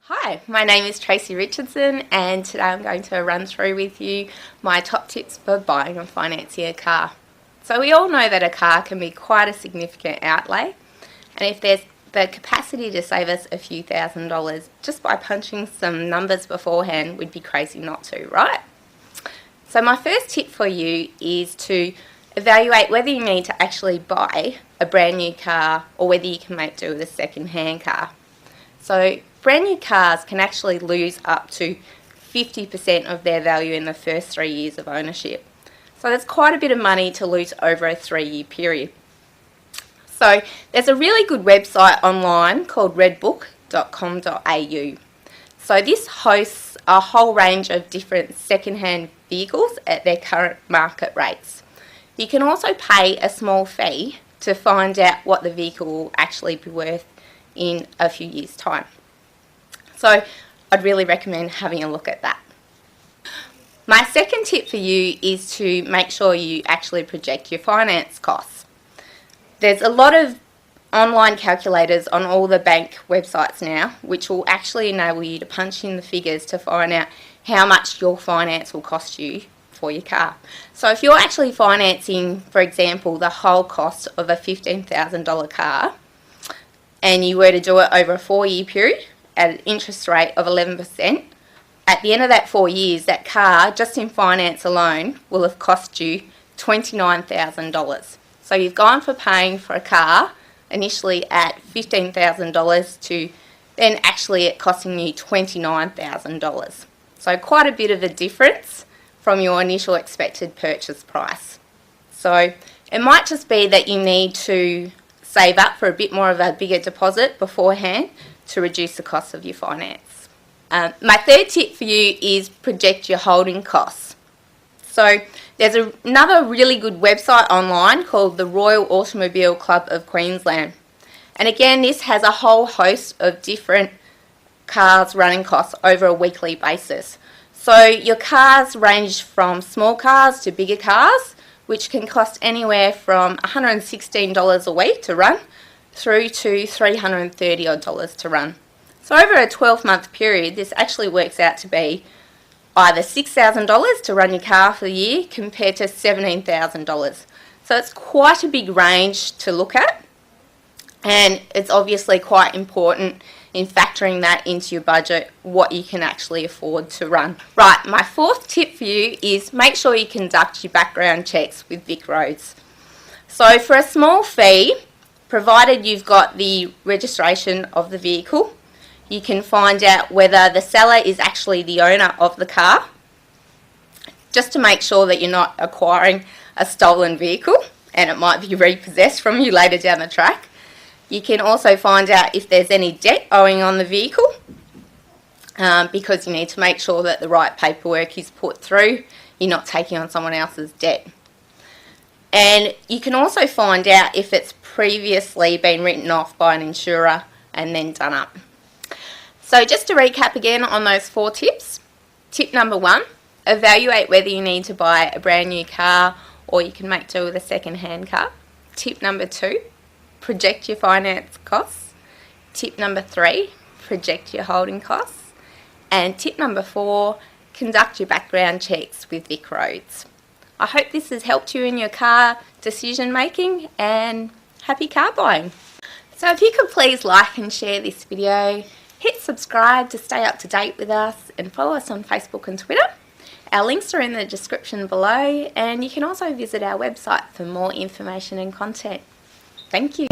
Hi, my name is Tracy Richardson and today I'm going to run through with you my top tips for buying and financing a car. So we all know that a car can be quite a significant outlay, and if there's the capacity to save us a few $1,000s just by punching some numbers beforehand, we'd be crazy not to, right? So my first tip for you is to evaluate whether you need to actually buy a brand new car or whether you can make do with a second-hand car. So brand new cars can actually lose up to 50% of their value in the first 3 years of ownership. So that's quite a bit of money to lose over a 3-year period. So there's a really good website online called redbook.com.au. So this hosts a whole range of different second-hand vehicles at their current market rates. You can also pay a small fee to find out what the vehicle will actually be worth in a few years' time. So I'd really recommend having a look at that. My second tip for you is to make sure you actually project your finance costs. There's a lot of online calculators on all the bank websites now which will actually enable you to punch in the figures to find out how much your finance will cost you for your car. So if you're actually financing, for example, the whole cost of a $15,000 car, and you were to do it over a 4-year period at an interest rate of 11%, at the end of that 4 years, that car, just in finance alone, will have cost you $29,000. So you've gone for paying for a car initially at $15,000 to then actually it costing you $29,000. So quite a bit of a difference from your initial expected purchase price. So it might just be that you need to save up for a bit more of a bigger deposit beforehand to reduce the cost of your finance. My third tip for you is project your holding costs. So there's another really good website online called the Royal Automobile Club of Queensland. And again, this has a whole host of different cars running costs over a weekly basis. So your cars range from small cars to bigger cars, which can cost anywhere from $116 a week to run through to $330 odd to run. So over a 12-month period, this actually works out to be either $6,000 to run your car for the year compared to $17,000. So it's quite a big range to look at, and it's obviously quite important in factoring that into your budget, what you can actually afford to run. Right, my fourth tip for you is make sure you conduct your background checks with Vic Roads. So for a small fee, provided you've got the registration of the vehicle, you can find out whether the seller is actually the owner of the car, just to make sure that you're not acquiring a stolen vehicle and it might be repossessed from you later down the track. You can also find out if there's any debt owing on the vehicle, because you need to make sure that the right paperwork is put through. You're not taking on someone else's debt. And you can also find out if it's previously been written off by an insurer and then done up. So just to recap again on those 4 tips. Tip number 1, evaluate whether you need to buy a brand new car or you can make do with a second-hand car. Tip number 2, project your finance costs. Tip number 3, project your holding costs. And tip number 4, conduct your background checks with Vic Roads. I hope this has helped you in your car decision making, and happy car buying. So if you could please like and share this video, hit subscribe to stay up to date with us, and follow us on Facebook and Twitter. Our links are in the description below, and you can also visit our website for more information and content. Thank you.